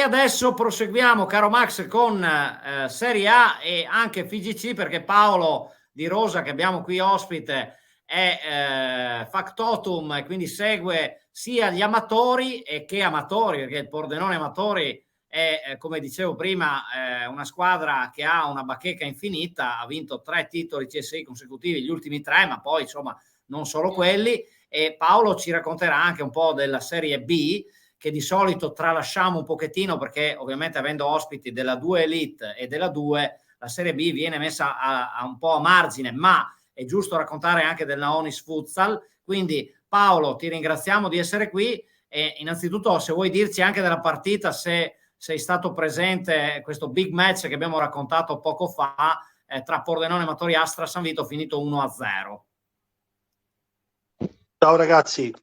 E adesso proseguiamo, caro Max, con Serie A e anche FIGC, perché Paolo Di Rosa, che abbiamo qui ospite, è factotum e quindi segue sia gli amatori che amatori, perché il Pordenone Amatori è, come dicevo prima, una squadra che ha una bacheca infinita, ha vinto 3 titoli CSI consecutivi, gli ultimi 3, ma poi insomma non solo quelli, e Paolo ci racconterà anche un po' della Serie B, che di solito tralasciamo un pochettino perché ovviamente avendo ospiti della 2 Elite e della 2, la Serie B viene messa a un po' a margine, ma è giusto raccontare anche del Naonis Futsal. Quindi Paolo, ti ringraziamo di essere qui e innanzitutto se vuoi dirci anche della partita, se sei stato presente questo big match che abbiamo raccontato poco fa tra Pordenone e Amatori Astra San Vito, finito 1-0. Ciao ragazzi.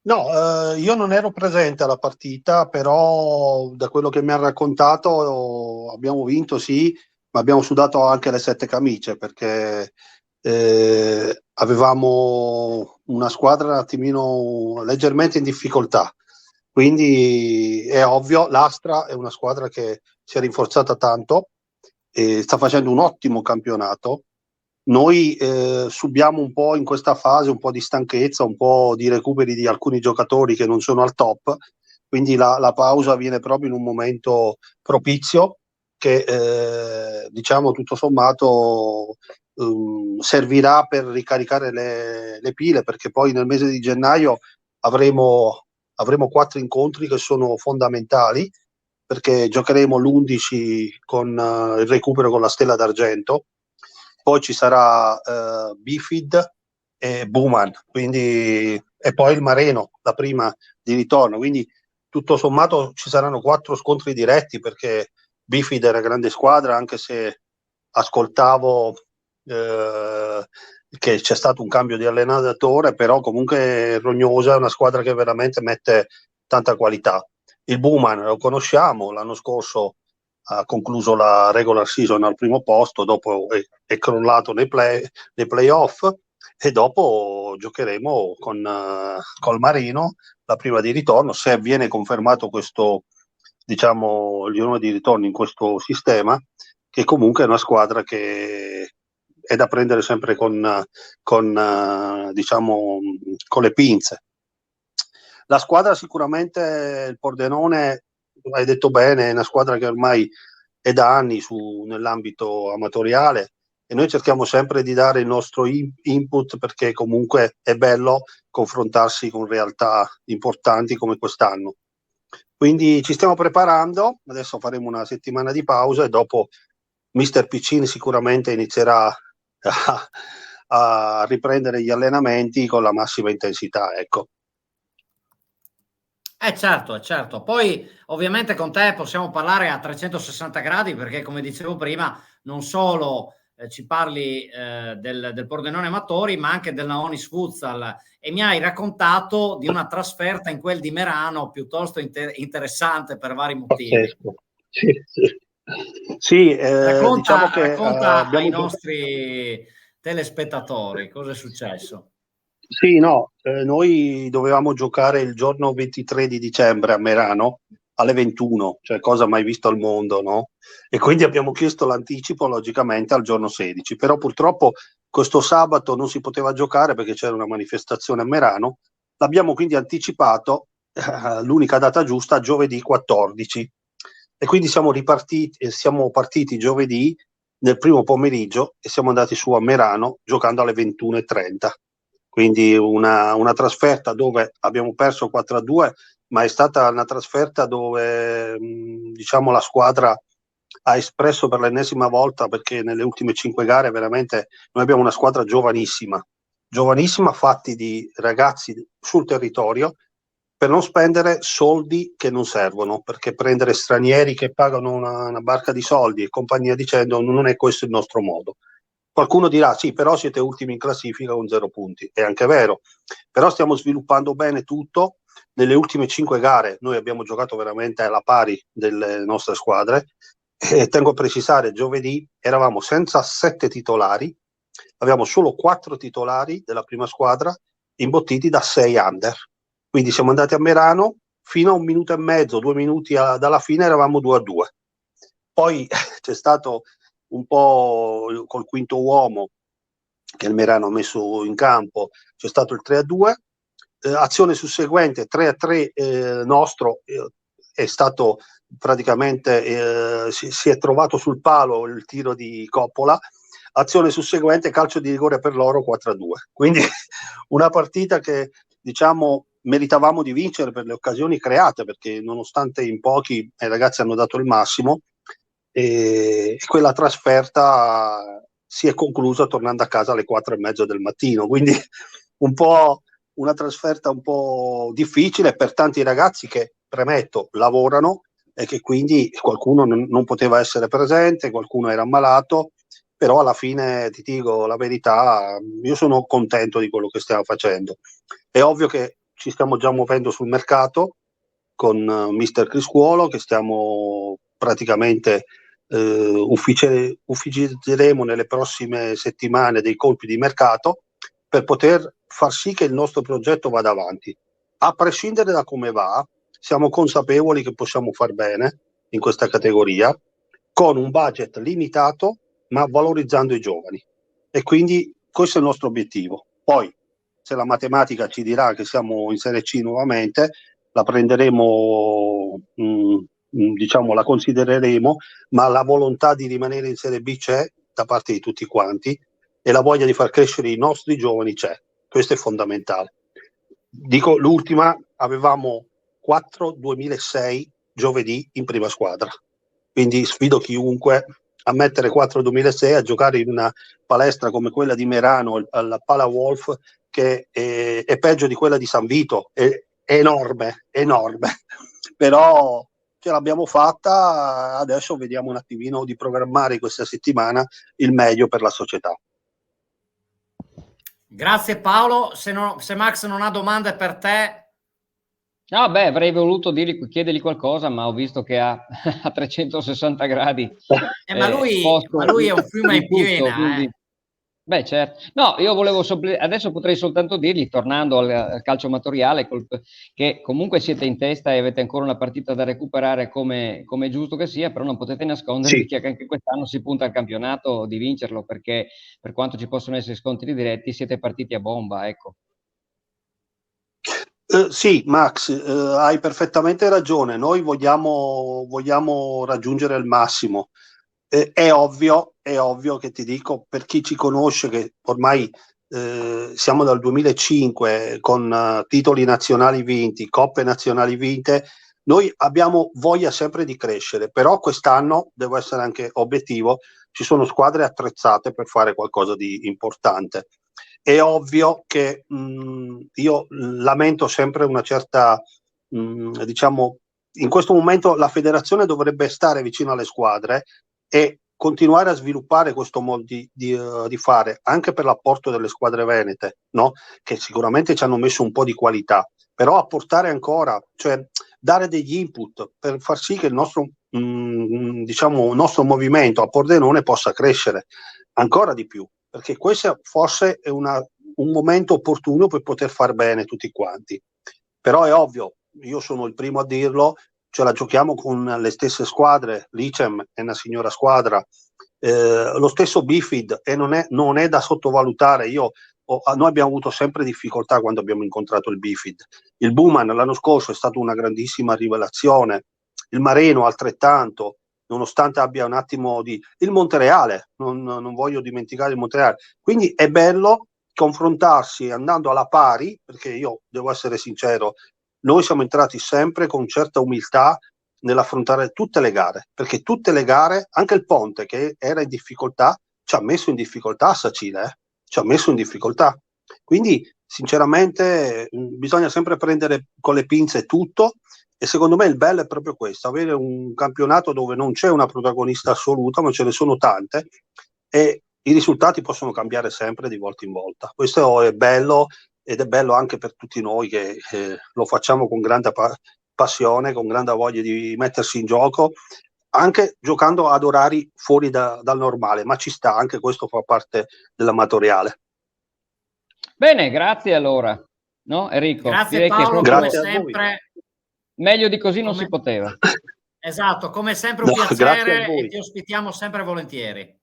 No, io non ero presente alla partita, però da quello che mi ha raccontato abbiamo vinto, sì, ma abbiamo sudato anche le 7 camicie perché avevamo una squadra un attimino leggermente in difficoltà. Quindi è ovvio, l'Astra è una squadra che si è rinforzata tanto e sta facendo un ottimo campionato. Noi subiamo un po' in questa fase un po' di stanchezza, un po' di recuperi di alcuni giocatori che non sono al top, quindi la pausa viene proprio in un momento propizio che diciamo tutto sommato servirà per ricaricare le pile, perché poi nel mese di gennaio avremo 4 incontri che sono fondamentali, perché giocheremo l'11 con il recupero con la Stella d'Argento. Poi ci sarà Bifid e Buman, quindi, e poi il Mareno, la prima di ritorno. Quindi tutto sommato ci saranno 4 scontri diretti, perché Bifid è una grande squadra, anche se ascoltavo che c'è stato un cambio di allenatore, però comunque Rognosa è una squadra che veramente mette tanta qualità. Il Buman lo conosciamo, l'anno scorso ha concluso la regular season al primo posto, dopo è crollato nei playoff e dopo giocheremo col Marino la prima di ritorno, se viene confermato questo, diciamo, il girone di ritorno in questo sistema, che comunque è una squadra che è da prendere sempre diciamo, con le pinze. La squadra sicuramente, il Pordenone, hai detto bene, è una squadra che ormai è da anni nell'ambito amatoriale e noi cerchiamo sempre di dare il nostro input, perché comunque è bello confrontarsi con realtà importanti come quest'anno. Quindi ci stiamo preparando, adesso faremo una settimana di pausa e dopo Mister Piccini sicuramente inizierà a riprendere gli allenamenti con la massima intensità, ecco. Certo. Poi ovviamente con te possiamo parlare a 360 gradi perché come dicevo prima non solo ci parli del Pordenone Amatori ma anche del Naonis Futsal e mi hai raccontato di una trasferta in quel di Merano piuttosto interessante per vari motivi. Sì, Racconta, diciamo che ai nostri telespettatori cosa è successo. Sì, no, noi dovevamo giocare il giorno 23 di dicembre a Merano alle 21, cioè cosa mai visto al mondo, no? E quindi abbiamo chiesto l'anticipo logicamente al giorno 16, però purtroppo questo sabato non si poteva giocare perché c'era una manifestazione a Merano, l'abbiamo quindi anticipato l'unica data giusta, giovedì 14. E quindi siamo partiti giovedì nel primo pomeriggio e siamo andati su a Merano giocando alle 21:30. Quindi una trasferta dove abbiamo perso 4-2, ma è stata una trasferta dove diciamo la squadra ha espresso per l'ennesima volta, perché nelle ultime 5 gare veramente noi abbiamo una squadra giovanissima, fatti di ragazzi sul territorio, per non spendere soldi che non servono, perché prendere stranieri che pagano una barca di soldi e compagnia dicendo non è questo il nostro modo. Qualcuno dirà sì, però siete ultimi in classifica con 0 punti, è anche vero, però stiamo sviluppando bene tutto. Nelle ultime 5 gare noi abbiamo giocato veramente alla pari delle nostre squadre e tengo a precisare, giovedì eravamo senza 7 titolari, avevamo solo 4 titolari della prima squadra imbottiti da 6 under. Quindi siamo andati a Merano fino a 1 minuto e mezzo, 2 minuti dalla fine eravamo 2-2. Poi c'è stato un po' col quinto uomo che il Merano ha messo in campo, c'è stato il 3-2, azione susseguente 3-3 nostro, è stato praticamente si è trovato sul palo il tiro di Coppola, azione susseguente calcio di rigore per loro 4-2, quindi una partita che diciamo meritavamo di vincere per le occasioni create, perché nonostante in pochi i ragazzi hanno dato il massimo, e quella trasferta si è conclusa tornando a casa alle 4:30 del mattino, quindi un po' una trasferta un po' difficile per tanti ragazzi che, premetto, lavorano e che quindi qualcuno non poteva essere presente, qualcuno era ammalato, però alla fine ti dico la verità, io sono contento di quello che stiamo facendo. È ovvio che ci stiamo già muovendo sul mercato con Mister Criscuolo, che stiamo praticamente ufficializzeremo nelle prossime settimane dei colpi di mercato per poter far sì che il nostro progetto vada avanti. A prescindere da come va, siamo consapevoli che possiamo far bene in questa categoria con un budget limitato ma valorizzando i giovani, e quindi questo è il nostro obiettivo. Poi se la matematica ci dirà che siamo in Serie C nuovamente, la prenderemo, diciamo la considereremo, ma la volontà di rimanere in Serie B c'è da parte di tutti quanti e la voglia di far crescere i nostri giovani c'è. Questo è fondamentale. Dico l'ultima, avevamo 4-2006 giovedì in prima squadra, quindi sfido chiunque a mettere 4-2006 a giocare in una palestra come quella di Merano, alla Pala Wolf, che è peggio di quella di San Vito, è enorme, però ce l'abbiamo fatta, adesso vediamo un attimino di programmare questa settimana il meglio per la società. Grazie Paolo, se Max non ha domande per te. No, beh, avrei voluto chiedergli qualcosa, ma ho visto che ha a 360 gradi. Ma lui è un fiume in piena. Quindi... Beh, certo. No, io volevo adesso potrei soltanto dirgli, tornando al calcio amatoriale, che comunque siete in testa e avete ancora una partita da recuperare come è giusto che sia, però non potete nascondervi che anche quest'anno si punta al campionato di vincerlo, perché per quanto ci possono essere scontri diretti, siete partiti a bomba, ecco. Sì, Max, hai perfettamente ragione. Noi vogliamo raggiungere il massimo. È ovvio che ti dico, per chi ci conosce, che ormai siamo dal 2005 con titoli nazionali vinti, coppe nazionali vinte, noi abbiamo voglia sempre di crescere, però quest'anno, devo essere anche obiettivo, ci sono squadre attrezzate per fare qualcosa di importante. È ovvio che io lamento sempre una certa, diciamo, in questo momento la federazione dovrebbe stare vicino alle squadre e continuare a sviluppare questo modo di fare, anche per l'apporto delle squadre venete, no? Che sicuramente ci hanno messo un po' di qualità, però apportare ancora, cioè dare degli input per far sì che il nostro, diciamo, nostro movimento a Pordenone possa crescere ancora di più, perché questo forse è un momento opportuno per poter far bene tutti quanti. Però è ovvio, io sono il primo a dirlo, ce la giochiamo con le stesse squadre, l'Icem è una signora squadra, lo stesso Bifid, e non è da sottovalutare. Noi abbiamo avuto sempre difficoltà quando abbiamo incontrato il Bifid. Il Buman l'anno scorso è stata una grandissima rivelazione, il Mareno altrettanto, nonostante abbia un attimo di... il Montereale, non voglio dimenticare il Montereale. Quindi è bello confrontarsi andando alla pari, perché io devo essere sincero, noi siamo entrati sempre con certa umiltà nell'affrontare tutte le gare, perché tutte le gare, anche il Ponte che era in difficoltà, ci ha messo in difficoltà Sacile, ci ha messo in difficoltà. Quindi sinceramente bisogna sempre prendere con le pinze tutto, e secondo me il bello è proprio questo, avere un campionato dove non c'è una protagonista assoluta, ma ce ne sono tante, e i risultati possono cambiare sempre di volta in volta. Questo è bello, ed è bello anche per tutti noi che lo facciamo con grande passione, con grande voglia di mettersi in gioco, anche giocando ad orari fuori dal normale, ma ci sta, anche questo fa parte dell'amatoriale. Bene, grazie allora, no Enrico? Grazie direi Paolo, che come sempre. Meglio di così non si poteva. Esatto, come sempre un piacere e ti ospitiamo sempre volentieri.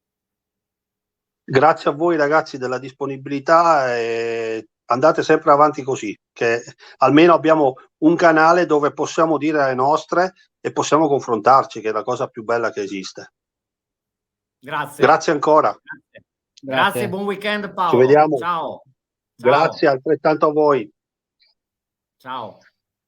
Grazie a voi ragazzi della disponibilità e andate sempre avanti così, che almeno abbiamo un canale dove possiamo dire le nostre e possiamo confrontarci, che è la cosa più bella che esiste. Grazie. Grazie ancora. Grazie, buon weekend Paolo. Ci vediamo. Ciao. Grazie altrettanto a voi. Ciao.